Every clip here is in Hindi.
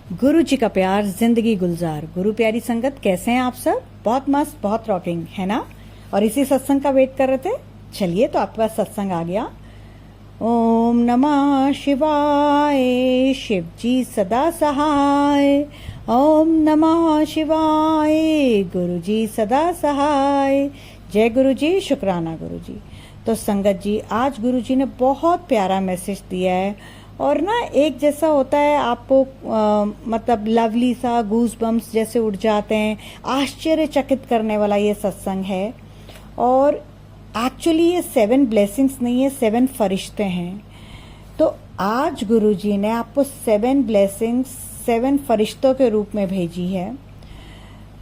गुरु जी का प्यार जिंदगी गुलजार। गुरु प्यारी संगत, कैसे हैं आप सब? बहुत मस्त, बहुत रॉकिंग है ना। और इसी सत्संग का वेट कर रहे थे। चलिए, तो आपके पास सत्संग आ गया। ओम नमः शिवाय, शिव जी सदा सहाय। ओम नमः शिवाय, गुरु जी सदा सहाय। जय गुरु जी, शुक्राना गुरु जी। तो संगत जी, आज गुरु जी ने बहुत प्यारा मैसेज दिया है और ना एक जैसा होता है आपको मतलब लवली सा गूस बम्स जैसे उड़ जाते हैं। आश्चर्यचकित करने वाला ये सत्संग है। और एक्चुअली ये 7 ब्लेसिंग्स नहीं है, 7 फरिश्ते हैं। तो आज गुरुजी ने आपको 7 ब्लेसिंग्स 7 फरिश्तों के रूप में भेजी है।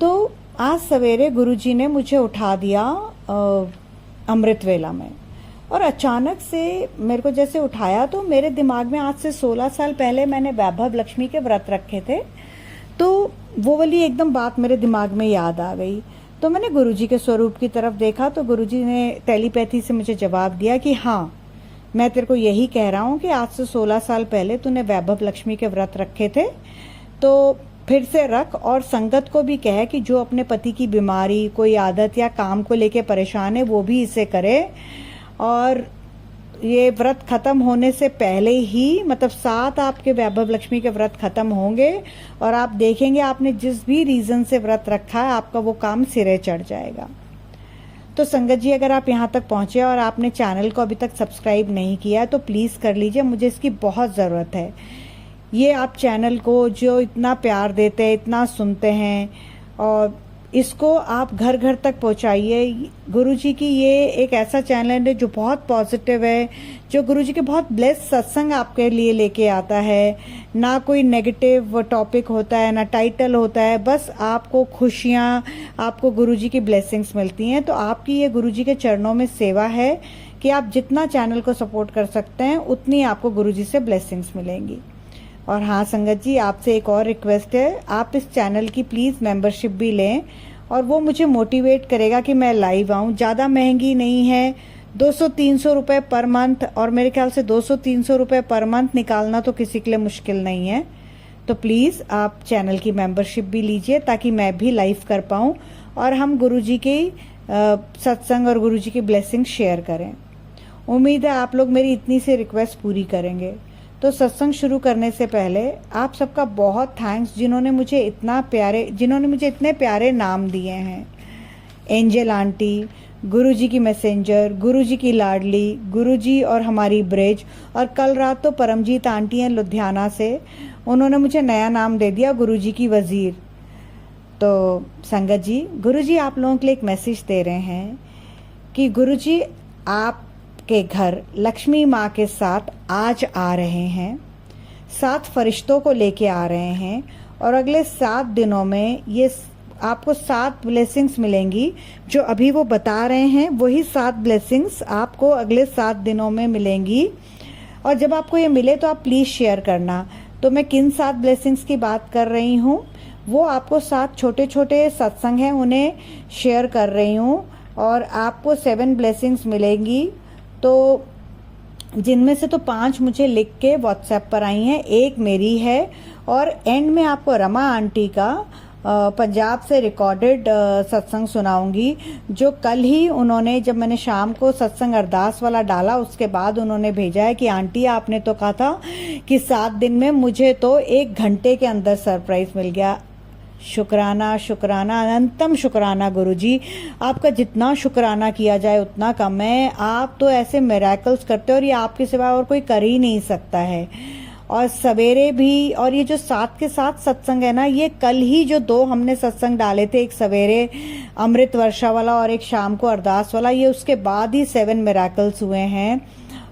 तो आज सवेरे गुरुजी ने मुझे उठा दिया अमृत वेला में, और अचानक से मेरे को जैसे उठाया तो मेरे दिमाग में आज से 16 साल पहले मैंने वैभव लक्ष्मी के व्रत रखे थे। तो वो वाली एकदम बात मेरे दिमाग में याद आ गई। तो मैंने गुरुजी के स्वरूप की तरफ देखा तो गुरुजी ने टेलीपैथी से मुझे जवाब दिया कि हाँ, मैं तेरे को यही कह रहा हूँ कि आज से 16 साल पहले तूने वैभव लक्ष्मी के व्रत रखे थे, तो फिर से रख। और संगत को भी कहे कि जो अपने पति की बीमारी, कोई आदत या काम को लेके परेशान है वो भी इसे करे। और ये व्रत खत्म होने से पहले ही, मतलब 7 आपके वैभव लक्ष्मी के व्रत खत्म होंगे और आप देखेंगे आपने जिस भी रीजन से व्रत रखा है आपका वो काम सिरे चढ़ जाएगा। तो संगत जी, अगर आप यहाँ तक पहुँचे और आपने चैनल को अभी तक सब्सक्राइब नहीं किया है तो प्लीज़ कर लीजिए, मुझे इसकी बहुत ज़रूरत है। ये आप चैनल को जो इतना प्यार देते हैं, इतना सुनते हैं, और इसको आप घर घर तक पहुंचाइए। गुरुजी की ये एक ऐसा चैनल है जो बहुत पॉजिटिव है, जो गुरुजी के बहुत ब्लेस्ड सत्संग आपके लिए लेके आता है। ना कोई नेगेटिव टॉपिक होता है, ना टाइटल होता है, बस आपको खुशियाँ, आपको गुरुजी की ब्लेसिंग्स मिलती हैं। तो आपकी ये गुरुजी के चरणों में सेवा है कि आप जितना चैनल को सपोर्ट कर सकते हैं उतनी आपको गुरुजी से ब्लेसिंग्स मिलेंगी। और हाँ संगत जी, आपसे एक और रिक्वेस्ट है, आप इस चैनल की प्लीज़ मेंबरशिप भी लें, और वो मुझे मोटिवेट करेगा कि मैं लाइव आऊँ। ज़्यादा महंगी नहीं है, 200-300 रुपये पर मंथ, और मेरे ख्याल से 200-300 रुपये पर मंथ निकालना तो किसी के लिए मुश्किल नहीं है। तो प्लीज़ आप चैनल की मेंबरशिप भी लीजिए ताकि मैं भी लाइव कर पाऊँ और हम गुरुजी की सत्संग और गुरुजी की ब्लेसिंग शेयर करें। उम्मीद है आप लोग मेरी इतनी सी रिक्वेस्ट पूरी करेंगे। तो सत्संग शुरू करने से पहले आप सबका बहुत थैंक्स, जिन्होंने मुझे इतने प्यारे नाम दिए हैं। एंजल आंटी, गुरुजी की मैसेंजर, गुरुजी की लाडली, गुरुजी और हमारी ब्रिज, और कल रात तो परमजीत आंटी हैं लुधियाना से, उन्होंने मुझे नया नाम दे दिया गुरुजी की वजीर। तो संगत जी, गुरुजी आप लोगों के लिए एक मैसेज दे रहे हैं कि गुरुजी आप के घर लक्ष्मी माँ के साथ आज आ रहे हैं, 7 फरिश्तों को लेके आ रहे हैं, और अगले 7 दिनों में ये आपको 7 ब्लेसिंग्स मिलेंगी। जो अभी वो बता रहे हैं वही 7 ब्लेसिंग्स आपको अगले 7 दिनों में मिलेंगी। और जब आपको ये मिले तो आप प्लीज़ शेयर करना। तो मैं किन 7 ब्लेसिंग्स की बात कर रही हूँ, वो आपको 7 छोटे छोटे सत्संग हैं उन्हें शेयर कर रही हूँ, और आपको 7 ब्लेसिंग्स मिलेंगी। तो जिनमें से तो 5 मुझे लिख के व्हाट्सएप पर आई हैं, एक मेरी है, और एंड में आपको रमा आंटी का पंजाब से रिकॉर्डेड सत्संग सुनाऊंगी, जो कल ही उन्होंने, जब मैंने शाम को सत्संग अरदास वाला डाला उसके बाद उन्होंने भेजा है कि आंटी आपने तो कहा था कि 7 दिन में, मुझे तो 1 घंटे के अंदर सरप्राइज मिल गया। शुक्राना, शुक्राना, अनंतम शुक्राना गुरुजी। आपका जितना शुक्राना किया जाए उतना कम है। आप तो ऐसे मिरेकल्स करते हो और ये आपके सिवा और कोई कर ही नहीं सकता है। और सवेरे भी, और ये जो 7 के 7 सत्संग है ना, ये कल ही जो 2 हमने सत्संग डाले थे, एक सवेरे अमृत वर्षा वाला और एक शाम को अरदास वाला, ये उसके बाद ही 7 मिरेकल्स हुए हैं।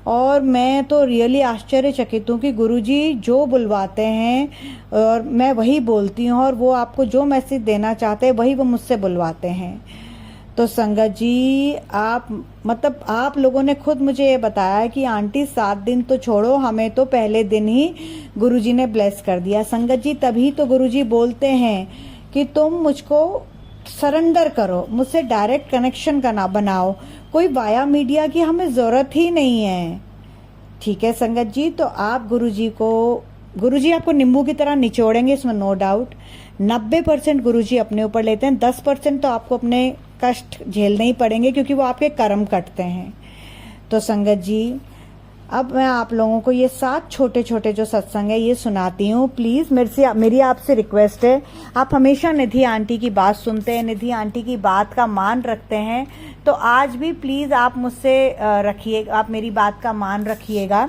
और मैं तो रियली आश्चर्यचकित हूँ कि गुरुजी जो बुलवाते हैं और मैं वही बोलती हूँ, और वो आपको जो मैसेज देना चाहते हैं वही वो मुझसे बुलवाते हैं। तो संगत जी, आप लोगों ने खुद मुझे ये बताया कि आंटी 7 दिन तो छोड़ो, हमें तो पहले दिन ही गुरुजी ने ब्लेस कर दिया। संगत जी, तभी तो गुरुजी बोलते हैं कि तुम मुझको सरेंडर करो, मुझसे डायरेक्ट कनेक्शन का ना बनाओ, कोई वाया मीडिया की हमें ज़रूरत ही नहीं है। ठीक है संगत जी, तो आप गुरुजी को गुरुजी आपको नींबू की तरह निचोड़ेंगे, इसमें नो डाउट। 90% गुरुजी अपने ऊपर लेते हैं, 10% तो आपको अपने कष्ट झेलने ही पड़ेंगे क्योंकि वो आपके कर्म कटते हैं। तो संगत जी, अब मैं आप लोगों को ये 7 छोटे छोटे जो सत्संग है ये सुनाती हूँ। प्लीज़ मेरी आपसे रिक्वेस्ट है, आप हमेशा निधि आंटी की बात सुनते हैं, निधि आंटी की बात का मान रखते हैं, तो आज भी प्लीज़ आप मुझसे रखिए, आप मेरी बात का मान रखिएगा।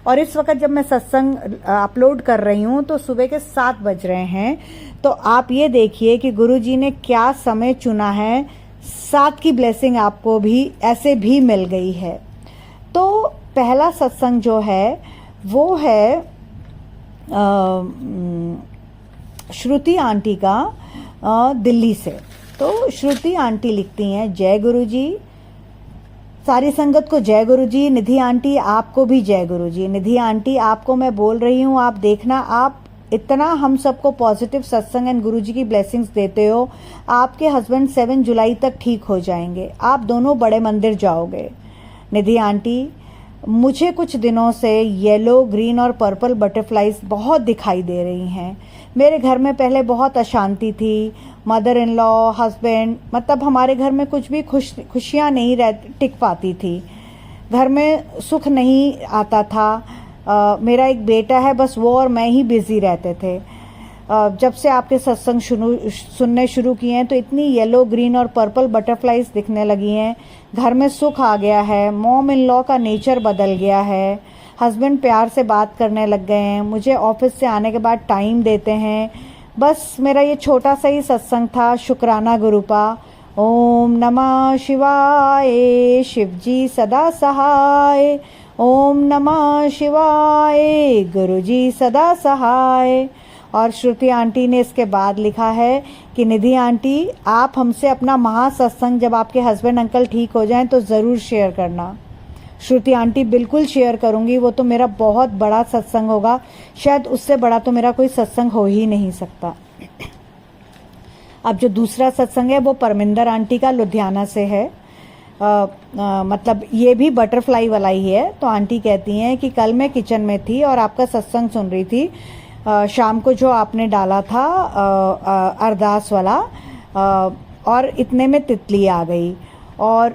और इस वक्त जब मैं सत्संग अपलोड कर रही हूँ तो सुबह के 7 बज रहे हैं, तो आप ये देखिए कि गुरुजी ने क्या समय चुना है। 7 की ब्लेसिंग आपको भी ऐसे भी मिल गई है। तो पहला सत्संग जो है वो है श्रुति आंटी का दिल्ली से। तो श्रुति आंटी लिखती हैं, जय गुरुजी, सारी संगत को जय गुरुजी। निधि आंटी आपको भी जय गुरुजी। निधि आंटी आपको मैं बोल रही हूँ, आप देखना, आप इतना हम सबको पॉजिटिव सत्संग एंड गुरुजी की ब्लेसिंग्स देते हो, आपके हस्बैंड 7 जुलाई तक ठीक हो जाएंगे, आप दोनों बड़े मंदिर जाओगे। निधि आंटी, मुझे कुछ दिनों से येलो, ग्रीन और पर्पल बटरफ्लाइज बहुत दिखाई दे रही हैं। मेरे घर में पहले बहुत अशांति थी, मदर इन लॉ, हस्बैंड, मतलब हमारे घर में कुछ भी खुशियाँ नहीं टिक पाती थी, घर में सुख नहीं आता था। मेरा एक बेटा है, बस वो और मैं ही बिजी रहते थे। जब से आपके सत्संग सुनने शुरू किए हैं तो इतनी येलो, ग्रीन और पर्पल बटरफ्लाइज दिखने लगी हैं, घर में सुख आ गया है, मॉम इन लॉ का नेचर बदल गया है, हस्बैंड प्यार से बात करने लग गए हैं, मुझे ऑफिस से आने के बाद टाइम देते हैं। बस मेरा ये छोटा सा ही सत्संग था, शुक्राना गुरुपा। ओम नमः शिवाय, शिवजी सदा सहाय। ओम नमः शिवाय, गुरुजी सदा सहाय। और श्रुति आंटी ने इसके बाद लिखा है कि निधि आंटी, आप हमसे अपना महासत्संग जब आपके हस्बैंड अंकल ठीक हो जाएं तो ज़रूर शेयर करना। श्रुति आंटी, बिल्कुल शेयर करूंगी, वो तो मेरा बहुत बड़ा सत्संग होगा, शायद उससे बड़ा तो मेरा कोई सत्संग हो ही नहीं सकता। अब जो दूसरा सत्संग है वो परमिंदर आंटी का लुधियाना से है। मतलब ये भी बटरफ्लाई वाला ही है। तो आंटी कहती हैं कि कल मैं किचन में थी और आपका सत्संग सुन रही थी, शाम को जो आपने डाला था अरदास वाला, और इतने में तितली आ गई और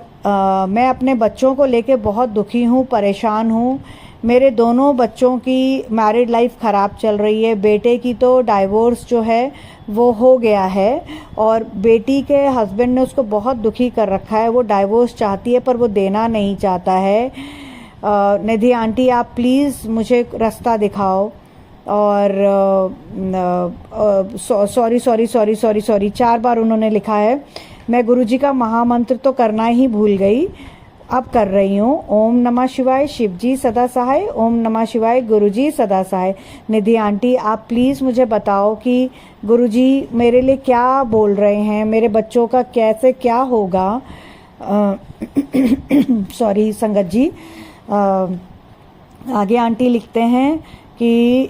मैं अपने बच्चों को लेके बहुत दुखी हूँ, परेशान हूँ। मेरे दोनों बच्चों की मैरिड लाइफ ख़राब चल रही है, बेटे की तो डाइवोर्स जो है वो हो गया है और बेटी के हस्बैंड ने उसको बहुत दुखी कर रखा है, वो डाइवोर्स चाहती है पर वो देना नहीं चाहता है। निधि आंटी, आप प्लीज़ मुझे रास्ता दिखाओ। और सॉरी 4 बार उन्होंने लिखा है। मैं गुरुजी का महामंत्र तो करना ही भूल गई, अब कर रही हूँ। ओम नमः शिवाय, शिवजी सदा सहाय। ओम नमः शिवाय, गुरुजी सदा सहाय। निधि आंटी, आप प्लीज़ मुझे बताओ कि गुरुजी मेरे लिए क्या बोल रहे हैं, मेरे बच्चों का कैसे क्या होगा। सॉरी संगत जी। आगे आंटी लिखते हैं कि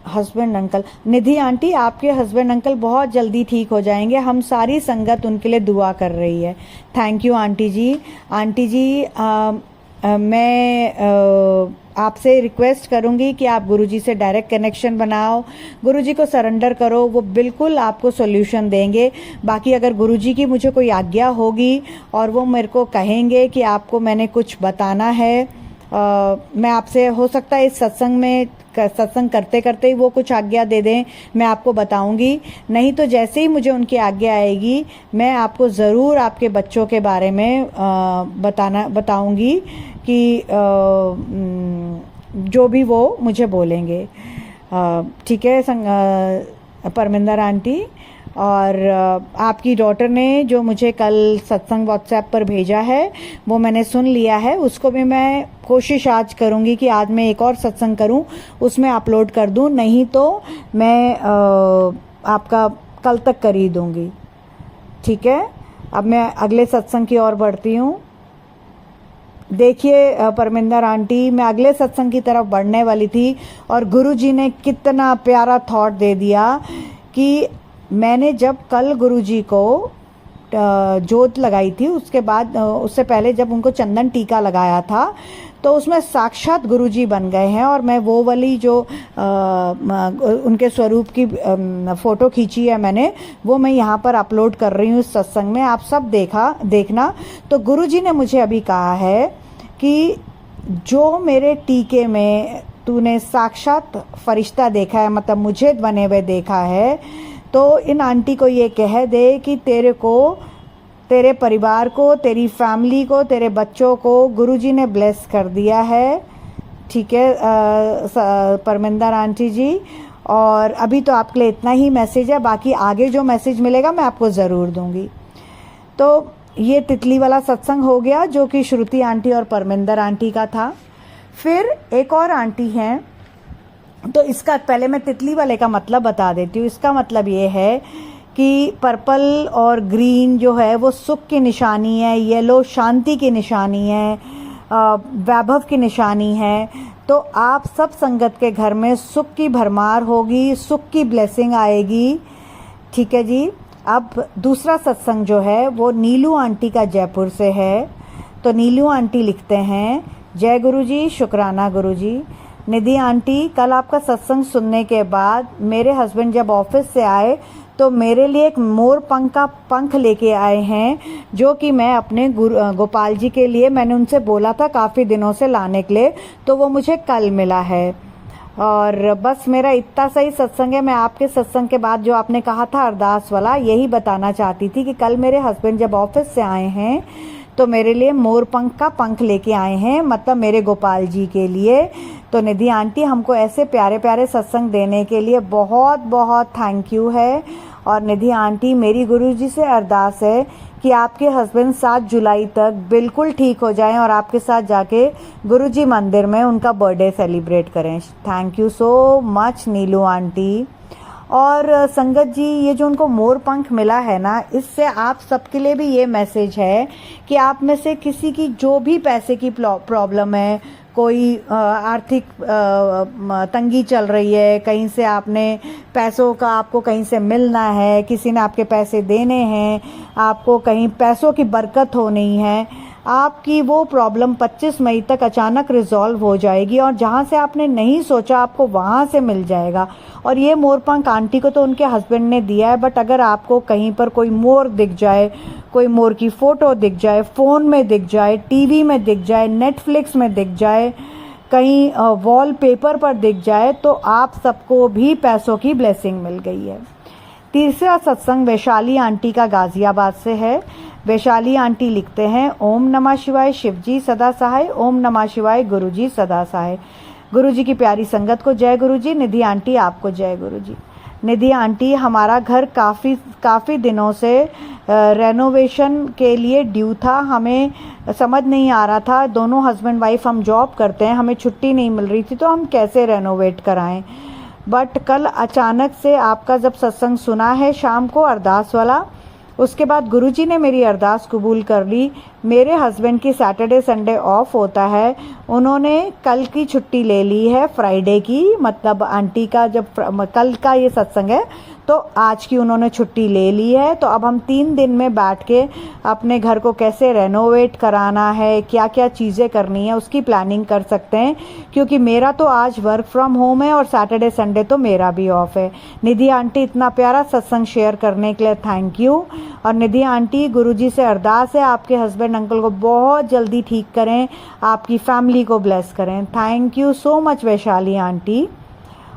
हस्बैंड अंकल, निधि आंटी आपके हस्बैंड अंकल बहुत जल्दी ठीक हो जाएंगे, हम सारी संगत उनके लिए दुआ कर रही है। Thank you aunty ji. Aunty ji, मैं आपसे रिक्वेस्ट करूंगी कि आप गुरुजी से डायरेक्ट कनेक्शन बनाओ, गुरुजी को सरेंडर करो, वो बिल्कुल आपको सॉल्यूशन देंगे। बाकी अगर गुरुजी की मुझे कोई आज्ञा होगी और वो मेरे को कहेंगे कि आपको मैंने कुछ बताना है, मैं आपसे, हो सकता है इस सत्संग करते करते ही वो कुछ आज्ञा दे दें, मैं आपको बताऊंगी। नहीं तो जैसे ही मुझे उनकी आज्ञा आएगी मैं आपको ज़रूर आपके बच्चों के बारे में बताऊंगी कि जो भी वो मुझे बोलेंगे। ठीक है परमिंदर आंटी। और आपकी डॉटर ने जो मुझे कल सत्संग व्हाट्सएप पर भेजा है वो मैंने सुन लिया है, उसको भी मैं कोशिश आज करूँगी कि आज मैं एक और सत्संग करूँ, उसमें अपलोड कर दूँ, नहीं तो मैं आपका कल तक कर ही दूँगी। ठीक है, अब मैं अगले सत्संग की ओर बढ़ती हूँ। देखिए परमिंदर आंटी, मैं अगले सत्संग की तरफ बढ़ने वाली थी और गुरुजी ने कितना प्यारा थॉट दे दिया कि मैंने जब कल गुरुजी को जोत लगाई थी, उसके बाद उससे पहले जब उनको चंदन टीका लगाया था, तो उसमें साक्षात गुरुजी बन गए हैं। और मैं वो वाली जो उनके स्वरूप की फ़ोटो खींची है मैंने, वो मैं यहाँ पर अपलोड कर रही हूँ इस सत्संग में, आप सब देखना। तो गुरुजी ने मुझे अभी कहा है कि जो मेरे टीके में तूने साक्षात फरिश्ता देखा है, मतलब मुझे बने हुए देखा है, तो इन आंटी को ये कह दे कि तेरे को, तेरे परिवार को, तेरी फैमिली को, तेरे बच्चों को गुरुजी ने ब्लेस कर दिया है। ठीक है परमिंदर आंटी जी। और अभी तो आपके लिए इतना ही मैसेज है, बाकी आगे जो मैसेज मिलेगा मैं आपको ज़रूर दूंगी। तो ये तितली वाला सत्संग हो गया जो कि श्रुति आंटी और परमिंदर आंटी का था। फिर एक और आंटी हैं, तो इसका पहले मैं तितली वाले का मतलब बता देती हूँ। इसका मतलब ये है कि पर्पल और ग्रीन जो है वो सुख की निशानी है, येलो शांति की निशानी है, वैभव की निशानी है। तो आप सब संगत के घर में सुख की भरमार होगी, सुख की ब्लेसिंग आएगी। ठीक है जी। अब दूसरा सत्संग जो है वो नीलू आंटी का जयपुर से है। तो नीलू आंटी लिखते हैं, जय गुरुजी, शुक्राना गुरुजी। निधि आंटी, कल आपका सत्संग सुनने के बाद मेरे हस्बैंड जब ऑफिस से आए तो मेरे लिए एक मोर पंख का पंख लेके आए हैं, जो कि मैं अपने गोपाल जी के लिए, मैंने उनसे बोला था काफ़ी दिनों से लाने के लिए, तो वो मुझे कल मिला है। और बस मेरा इतना सही सत्संग है। मैं आपके सत्संग के बाद जो आपने कहा था अरदास वाला, यही बताना चाहती थी कि कल मेरे हस्बैंड जब ऑफिस से आए हैं तो मेरे लिए मोर पंख का पंख लेके आए हैं, मतलब मेरे गोपाल जी के लिए। तो निधि आंटी, हमको ऐसे प्यारे प्यारे सत्संग देने के लिए बहुत बहुत थैंक यू है। और निधि आंटी, मेरी गुरुजी से अरदास है कि आपके हस्बैंड 7 जुलाई तक बिल्कुल ठीक हो जाएं और आपके साथ जाके गुरुजी मंदिर में उनका बर्थडे सेलिब्रेट करें। Thank you so much Neelu aunty. और संगत जी, ये जो उनको मोर पंख मिला है ना, इससे आप सबके लिए भी ये मैसेज है कि आप में से किसी की जो भी पैसे की प्रॉब्लम है, कोई आर्थिक तंगी चल रही है, कहीं से आपने पैसों का, आपको कहीं से मिलना है, किसी ने आपके पैसे देने हैं, आपको कहीं पैसों की बरकत होनी है, आपकी वो प्रॉब्लम 25 मई तक अचानक रिजॉल्व हो जाएगी और जहाँ से आपने नहीं सोचा आपको वहाँ से मिल जाएगा। और ये मोरपंख आंटी को तो उनके हस्बैंड ने दिया है, बट अगर आपको कहीं पर कोई मोर दिख जाए, कोई मोर की फ़ोटो दिख जाए, फ़ोन में दिख जाए, टीवी में दिख जाए, नेटफ्लिक्स में दिख जाए, कहीं वॉलपेपर पर दिख जाए, तो आप सबको भी पैसों की ब्लेसिंग मिल गई है। तीसरा सत्संग वैशाली आंटी का गाजियाबाद से है। वैशाली आंटी लिखते हैं, ओम नमः शिवाय, शिवजी सदा सहाय, ओम नमः शिवाय, गुरुजी सदा सहाय। गुरुजी की प्यारी संगत को जय गुरुजी। निधि आंटी, आपको जय गुरुजी। निधि आंटी, हमारा घर काफ़ी दिनों से रेनोवेशन के लिए ड्यू था। हमें समझ नहीं आ रहा था, दोनों हस्बैंड वाइफ हम जॉब करते हैं, हमें छुट्टी नहीं मिल रही थी, तो हम कैसे रेनोवेट कराएं। बट कल अचानक से आपका जब सत्संग सुना है शाम को अरदास वाला, उसके बाद गुरुजी ने मेरी अरदास कबूल कर ली। मेरे हस्बैंड की सैटरडे संडे ऑफ होता है, उन्होंने कल की छुट्टी ले ली है, फ्राइडे की, मतलब आंटी का जब कल का ये सत्संग है तो आज की उन्होंने छुट्टी ले ली है। तो अब हम 3 दिन में बैठ के अपने घर को कैसे रेनोवेट कराना है, क्या क्या चीज़ें करनी है, उसकी प्लानिंग कर सकते हैं, क्योंकि मेरा तो आज वर्क फ्रॉम होम है और सैटरडे संडे तो मेरा भी ऑफ है। निधि आंटी, इतना प्यारा सत्संग शेयर करने के लिए थैंक यू। और निधि आंटी, गुरुजी से अरदास है आपके हस्बैंड अंकल को बहुत जल्दी ठीक करें, आपकी फैमिली को ब्लेस करें। Thank you so much Vaishali aunty.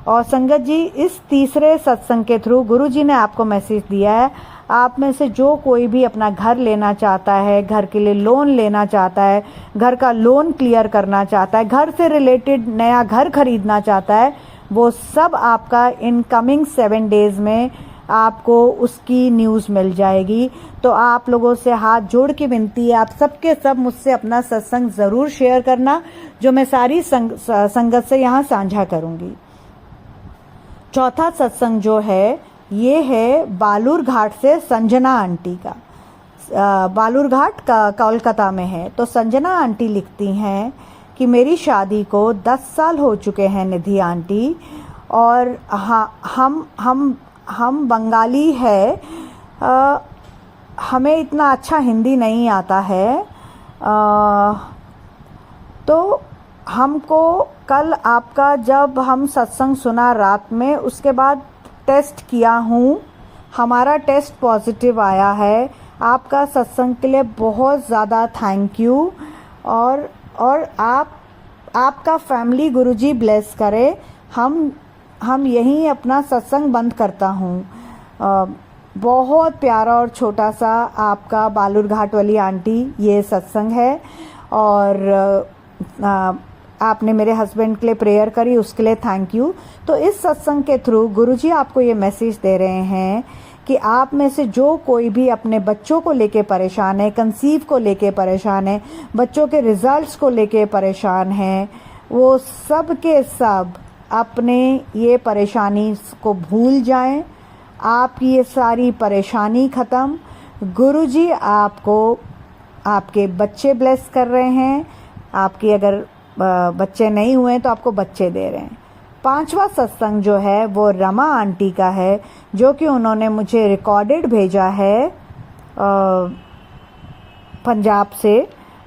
और संगत जी, इस तीसरे सत्संग के थ्रू गुरुजी ने आपको मैसेज दिया है, आप में से जो कोई भी अपना घर लेना चाहता है, घर के लिए लोन लेना चाहता है, घर का लोन क्लियर करना चाहता है, घर से रिलेटेड नया घर खरीदना चाहता है, वो सब आपका इन कमिंग 7 डेज में आपको उसकी न्यूज़ मिल जाएगी। तो आप लोगों से हाथ जोड़ के विनती है, आप सबके सब मुझसे अपना सत्संग ज़रूर शेयर करना, जो मैं सारी संगत से यहाँ साझा करूँगी। चौथा सत्संग जो है ये है बालूर घाट से संजना आंटी का। बालूर घाट का कोलकाता में है। तो संजना आंटी लिखती हैं कि मेरी शादी को 10 साल हो चुके हैं निधि आंटी, और हम बंगाली है, हमें इतना अच्छा हिंदी नहीं आता है, तो हमको कल आपका जब हम सत्संग सुना रात में, उसके बाद टेस्ट किया हूँ, हमारा टेस्ट पॉजिटिव आया है। आपका सत्संग के लिए बहुत ज़्यादा थैंक यू। और आपका फैमिली गुरुजी ब्लेस करे। हम यहीं अपना सत्संग बंद करता हूँ। बहुत प्यारा और छोटा सा आपका बालूरघाट वाली आंटी ये सत्संग है, और आपने मेरे हस्बैंड के लिए प्रेयर करी, उसके लिए थैंक यू। तो इस सत्संग के थ्रू गुरुजी आपको ये मैसेज दे रहे हैं कि आप में से जो कोई भी अपने बच्चों को लेके परेशान है, कंसीव को लेके परेशान है, बच्चों के रिजल्ट्स को लेके परेशान है, वो सब के सब अपने ये परेशानी को भूल जाएं। आपकी ये सारी परेशानी ख़त्म। गुरुजी आपको आपके बच्चे ब्लेस कर रहे हैं। आपकी अगर बच्चे नहीं हुए तो आपको बच्चे दे रहे हैं। 5वां सत्संग जो है वो रमा आंटी का है, जो कि उन्होंने मुझे रिकॉर्डेड भेजा है पंजाब से।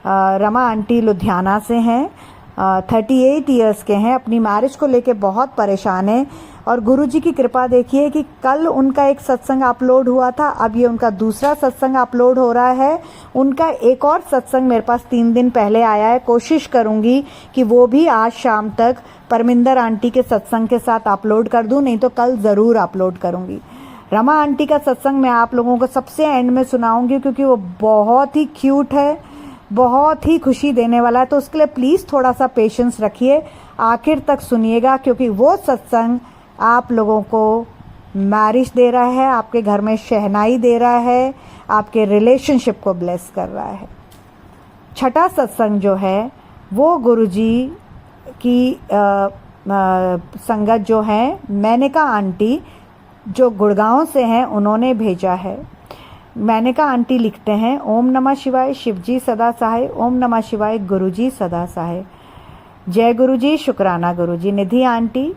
रमा आंटी लुधियाना से हैं, 38 इयर्स के हैं, अपनी मैरिज को लेके बहुत परेशान है। और गुरुजी की कृपा देखिए कि कल उनका एक सत्संग अपलोड हुआ था, अब ये उनका दूसरा सत्संग अपलोड हो रहा है। उनका एक और सत्संग मेरे पास 3 दिन पहले आया है, कोशिश करूंगी कि वो भी आज शाम तक परमिंदर आंटी के सत्संग के साथ अपलोड कर दूं, नहीं तो कल ज़रूर अपलोड करूंगी। रमा आंटी का सत्संग मैं आप लोगों को सबसे एंड में सुनाऊंगी, क्योंकि वो बहुत ही क्यूट है, बहुत ही खुशी देने वाला है। तो उसके लिए प्लीज़ थोड़ा सा पेशेंस रखिए, आखिर तक सुनिएगा, क्योंकि वो सत्संग आप लोगों को मैरिज दे रहा है, आपके घर में शहनाई दे रहा है, आपके रिलेशनशिप को ब्लेस कर रहा है। 6ठा सत्संग जो है वो गुरुजी की संगत जो है मैनिका आंटी, जो गुड़गांव से हैं, उन्होंने भेजा है। मैनिका आंटी लिखते हैं, ओम नमः शिवाय, शिवजी सदा सहाय, ओम नमः शिवाय, गुरुजी सदा सहाय। जय गुरुजी, शुक्राना गुरुजी। निधि आंटी,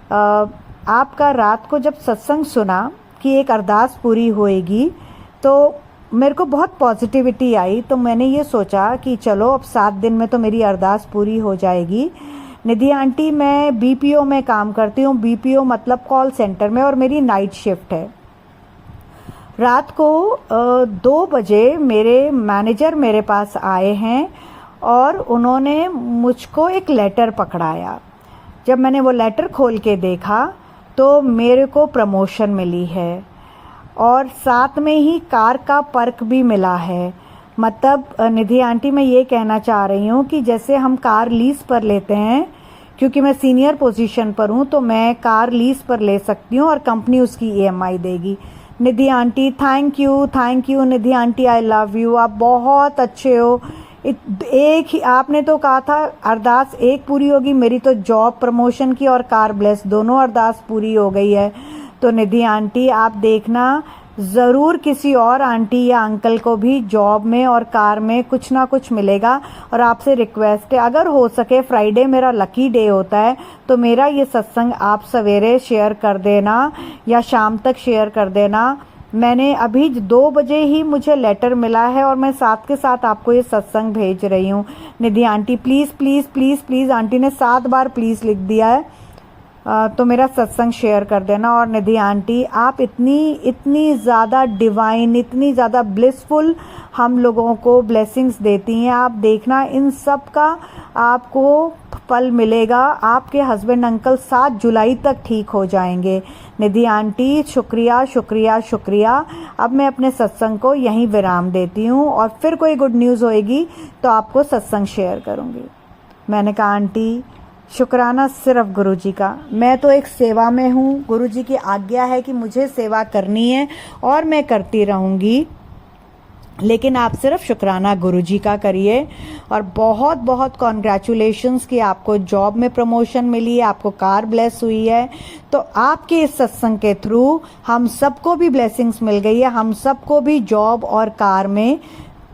आपका रात को जब सत्संग सुना कि एक अरदास पूरी होएगी, तो मेरे को बहुत पॉजिटिविटी आई। तो मैंने ये सोचा कि चलो अब 7 दिन में तो मेरी अरदास पूरी हो जाएगी। निधि आंटी, मैं बीपीओ में काम करती हूँ, बीपीओ मतलब कॉल सेंटर में, और मेरी नाइट शिफ्ट है। रात को 2 बजे मेरे मैनेजर मेरे पास आए हैं और उन्होंने मुझको एक लेटर पकड़ाया। जब मैंने वो लेटर खोल के देखा तो मेरे को प्रमोशन मिली है, और साथ में ही कार का पर्क भी मिला है। मतलब निधि आंटी, मैं ये कहना चाह रही हूँ कि जैसे हम कार लीज पर लेते हैं, क्योंकि मैं सीनियर पोजीशन पर हूँ तो मैं कार लीज पर ले सकती हूँ और कंपनी उसकी ईएमआई देगी। Nidhi aunty, thank you Nidhi aunty, I love you, आप बहुत अच्छे हो। एक ही आपने तो कहा था अरदास एक पूरी होगी, मेरी तो जॉब प्रमोशन की और कार ब्लेस दोनों अरदास पूरी हो गई है। तो निधि आंटी, आप देखना ज़रूर किसी और आंटी या अंकल को भी जॉब में और कार में कुछ ना कुछ मिलेगा। और आपसे रिक्वेस्ट है, अगर हो सके फ्राइडे मेरा लकी डे होता है तो मेरा ये सत्संग आप सवेरे शेयर कर देना या शाम तक शेयर कर देना। मैंने अभी 2 बजे ही मुझे लेटर मिला है और मैं साथ के साथ आपको ये सत्संग भेज रही हूँ। Nidhi aunty, please please please please, aunty ने 7 बार प्लीज़ लिख दिया है, तो मेरा सत्संग शेयर कर देना। और निधि आंटी, आप इतनी ज़्यादा डिवाइन, इतनी ज़्यादा ब्लिसफुल हम लोगों को ब्लेसिंग्स देती हैं। आप देखना इन सब का आपको फल मिलेगा। आपके हस्बैंड अंकल 7 जुलाई तक ठीक हो जाएंगे। निधि आंटी, शुक्रिया शुक्रिया शुक्रिया। अब मैं अपने सत्संग को यहीं विराम देती हूँ, और फिर कोई गुड न्यूज़ होएगी तो आपको सत्संग शेयर करूँगी। मैंने कहा आंटी, शुक्राना सिर्फ गुरुजी का। मैं तो एक सेवा में हूँ, गुरुजी की आज्ञा है कि मुझे सेवा करनी है और मैं करती रहूँगी, लेकिन आप सिर्फ शुक्राना गुरुजी का करिए। और बहुत बहुत कॉन्ग्रेचुलेशंस कि आपको जॉब में प्रमोशन मिली है, आपको कार ब्लेस हुई है। तो आपके इस सत्संग के थ्रू हम सबको भी ब्लेसिंग्स मिल गई है, हम सबको भी जॉब और कार में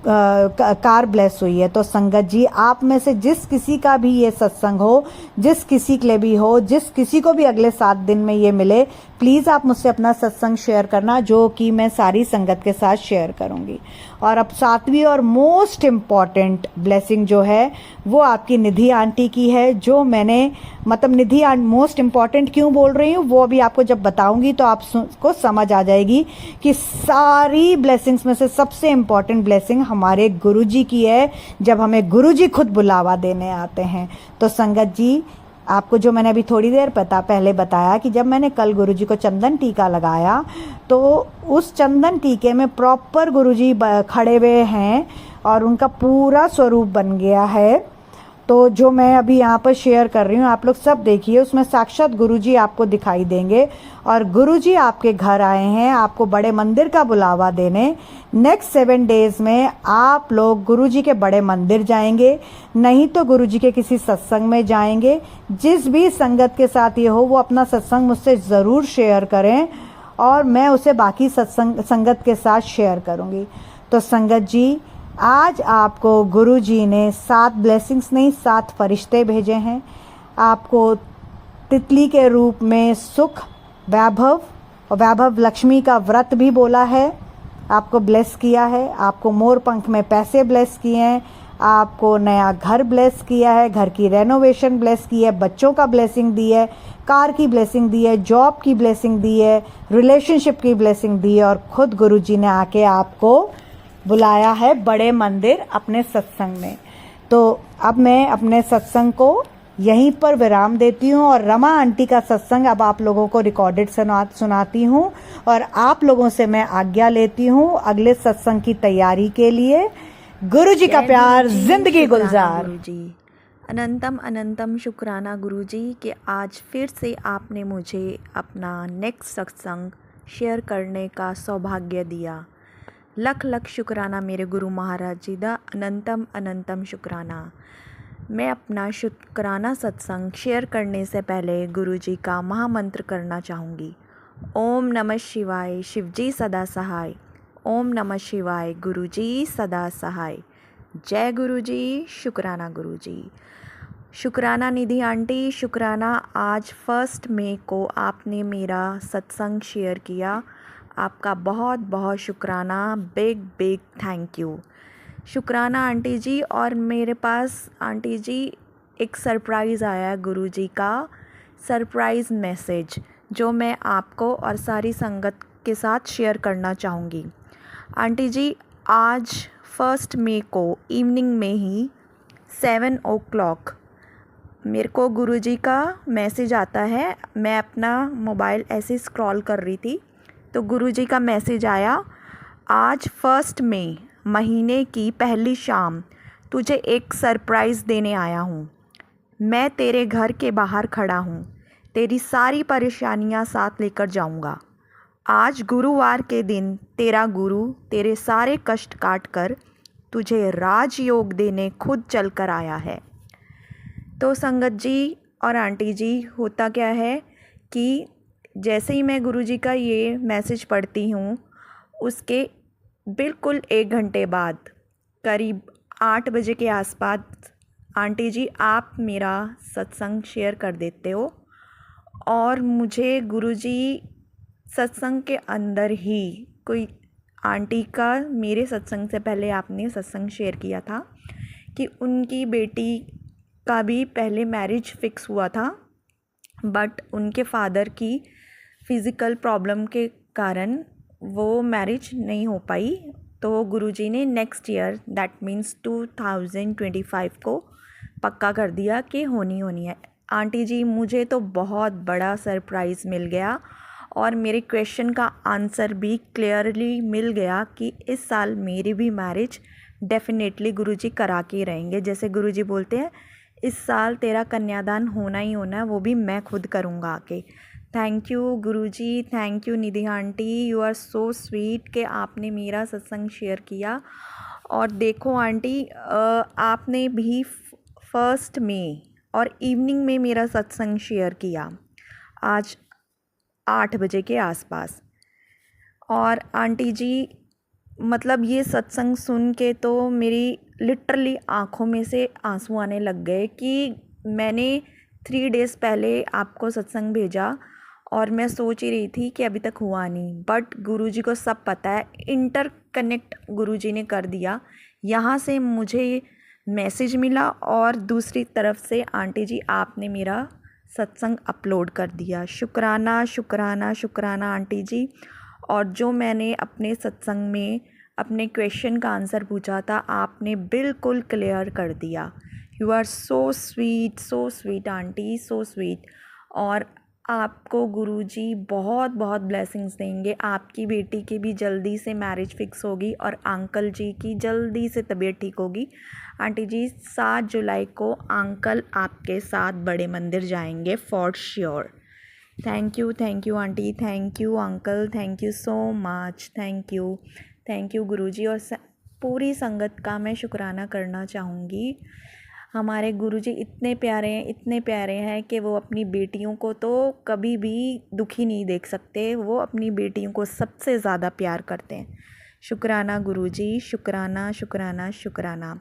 कार ब्लेस हुई है। तो संगत जी, आप में से जिस किसी का भी ये सत्संग हो, जिस किसी के लिए भी हो, जिस किसी को भी अगले 7 दिन में ये मिले, प्लीज़ आप मुझसे अपना सत्संग शेयर करना, जो कि मैं सारी संगत के साथ शेयर करूंगी। और अब सातवीं और मोस्ट इम्पॉर्टेंट ब्लेसिंग जो है वो आपकी निधि आंटी की है, जो मैंने मतलब निधि मोस्ट इम्पॉर्टेंट क्यों बोल रही हूँ वो अभी आपको जब बताऊंगी तो आपको समझ आ जाएगी कि सारी ब्लेसिंग्स में से सबसे इम्पॉर्टेंट ब्लेसिंग हमारे गुरुजी की है, जब हमें गुरुजी खुद बुलावा देने आते हैं। तो संगत जी, आपको जो मैंने अभी थोड़ी देर पहले बताया कि जब मैंने कल गुरुजी को चंदन टीका लगाया तो उस चंदन टीके में प्रॉपर गुरुजी खड़े हुए हैं और उनका पूरा स्वरूप बन गया है। तो जो मैं अभी यहाँ पर शेयर कर रही हूँ आप लोग सब देखिए, उसमें साक्षात गुरुजी आपको दिखाई देंगे और गुरुजी आपके घर आए हैं आपको बड़े मंदिर का बुलावा देने। नेक्स्ट 7 डेज में आप लोग गुरुजी के बड़े मंदिर जाएंगे, नहीं तो गुरुजी के किसी सत्संग में जाएंगे। जिस भी संगत के साथ ये हो वो अपना सत्संग मुझसे ज़रूर शेयर करें और मैं उसे बाकी संगत के साथ शेयर करूँगी। तो संगत जी, आज आपको गुरुजी ने 7 ब्लेसिंग्स नहीं 7 फरिश्ते भेजे हैं। आपको तितली के रूप में सुख, वैभव और वैभव लक्ष्मी का व्रत भी बोला है, आपको ब्लेस किया है। आपको मोर पंख में पैसे ब्लेस किए हैं, आपको नया घर ब्लेस किया है, घर की रेनोवेशन ब्लेस की है, बच्चों का ब्लेसिंग दी है, कार की ब्लेसिंग दी है, जॉब की ब्लेसिंग दी है, रिलेशनशिप की ब्लेसिंग दी है और खुद गुरुजी ने आके आपको बुलाया है बड़े मंदिर अपने सत्संग में। तो अब मैं अपने सत्संग को यहीं पर विराम देती हूँ और रमा आंटी का सत्संग अब आप लोगों को रिकॉर्डेड सुनाती हूँ और आप लोगों से मैं आज्ञा लेती हूँ अगले सत्संग की तैयारी के लिए। गुरुजी का प्यार, जिंदगी गुलजार। गुरुजी अनंतम अनंतम शुक्राना गुरुजी कि आज फिर से आपने मुझे अपना नेक्स्ट सत्संग शेयर करने का सौभाग्य दिया। लख लख शुक्राना मेरे गुरु महाराज जी दा, अनंतम अनंतम शुक्राना। मैं अपना शुक्राना सत्संग शेयर करने से पहले गुरुजी का महामंत्र करना चाहूँगी। ओम नमः शिवाय, शिवजी सदा सहाय। ओम नमः शिवाय, गुरुजी सदा सहाय। जय गुरुजी, शुक्राना गुरुजी। शुक्राना निधि आंटी, शुक्राना आज 1 मई को आपने मेरा सत्संग शेयर किया। आपका बहुत बहुत शुक्राना, बिग बिग थैंक यू। शुक्राना आंटी जी। और मेरे पास आंटी जी एक सरप्राइज़ आया है, गुरुजी का सरप्राइज़ मैसेज, जो मैं आपको और सारी संगत के साथ शेयर करना चाहूँगी। आंटी जी, आज 1 मई को इवनिंग में ही 7 o'clock मेरे को गुरुजी का मैसेज आता है। मैं अपना मोबाइल ऐसे स्क्रॉल कर रही थी तो गुरुजी का मैसेज आया, आज 1 मई महीने की पहली शाम तुझे एक सरप्राइज़ देने आया हूँ। मैं तेरे घर के बाहर खड़ा हूँ, तेरी सारी परेशानियाँ साथ लेकर जाऊँगा। आज गुरुवार के दिन तेरा गुरु तेरे सारे कष्ट काट कर तुझे राजयोग देने खुद चल कर आया है। तो संगत जी और आंटी जी, होता क्या है कि जैसे ही मैं गुरुजी का ये मैसेज पढ़ती हूँ उसके बिल्कुल 1 घंटे बाद करीब 8 बजे के आसपास आंटी जी आप मेरा सत्संग शेयर कर देते हो और मुझे गुरुजी सत्संग के अंदर ही कोई आंटी का मेरे सत्संग से पहले आपने सत्संग शेयर किया था कि उनकी बेटी का भी पहले मैरिज फिक्स हुआ था बट उनके फादर की फ़िज़िकल प्रॉब्लम के कारण वो मैरिज नहीं हो पाई। तो गुरुजी ने नेक्स्ट ईयर दैट मीन्स 2025 को पक्का कर दिया कि होनी है। आंटी जी, मुझे तो बहुत बड़ा सरप्राइज़ मिल गया और मेरे क्वेश्चन का आंसर भी क्लियरली मिल गया कि इस साल मेरी भी मैरिज डेफिनेटली गुरुजी करा के रहेंगे। जैसे गुरुजी बोलते हैं इस साल तेरा कन्यादान होना ही होना है, वो भी मैं खुद करूँगा आके। थैंक यू गुरुजी, thank you Nidhi aunty, you are so sweet कि आपने मेरा सत्संग शेयर किया। और देखो आंटी, आपने भी 1 मई और इवनिंग में मेरा सत्संग शेयर किया आज 8 बजे के आसपास। और आंटी जी, मतलब ये सत्संग सुन के तो मेरी लिटरली आँखों में से आंसू आने लग गए कि मैंने 3 डेज़ पहले आपको सत्संग भेजा और मैं सोच ही रही थी कि अभी तक हुआ नहीं, बट गुरुजी को सब पता है। इंटरकनेक्ट गुरुजी ने कर दिया। यहाँ से मुझे मैसेज मिला और दूसरी तरफ से आंटी जी आपने मेरा सत्संग अपलोड कर दिया। शुक्राना शुक्राना शुक्राना आंटी जी। और जो मैंने अपने सत्संग में अपने क्वेश्चन का आंसर पूछा था, आपने बिल्कुल क्लियर कर दिया। You are so sweet aunty, so sweet. और आपको गुरुजी बहुत बहुत ब्लेसिंग्स देंगे। आपकी बेटी की भी जल्दी से मैरिज फिक्स होगी और अंकल जी की जल्दी से तबीयत ठीक होगी। आंटी जी 7 जुलाई को अंकल आपके साथ बड़े मंदिर जाएंगे for sure. Thank you aunty, thank you uncle, thank you so much, thank you Guruji. और पूरी संगत का मैं शुक्राना करना चाहूँगी। हमारे गुरुजी इतने प्यारे हैं कि वो अपनी बेटियों को तो कभी भी दुखी नहीं देख सकते। वो अपनी बेटियों को सबसे ज़्यादा प्यार करते हैं। शुक्राना गुरुजी, शुक्राना शुक्राना शुक्राना।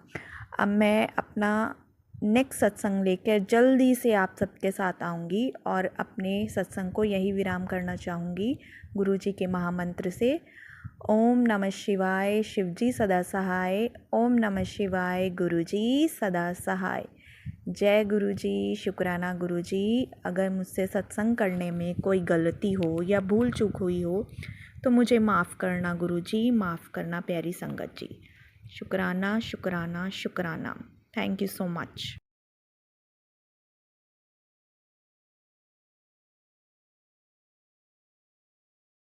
अब मैं अपना नेक्स्ट सत्संग लेकर जल्दी से आप सबके साथ आऊँगी और अपने सत्संग को यही विराम करना चाहूँगी गुरुजी के महामंत्र से। ओम नमः शिवाय, शिवजी सदा सहाय। ओम नमः शिवाय, गुरुजी सदा सहाय। जय गुरुजी, शुक्राना गुरुजी। अगर मुझसे सत्संग करने में कोई गलती हो या भूल चूक हुई हो तो मुझे माफ़ करना गुरुजी, माफ़ करना प्यारी संगत जी। शुक्राना शुक्राना शुक्राना। Thank you so much.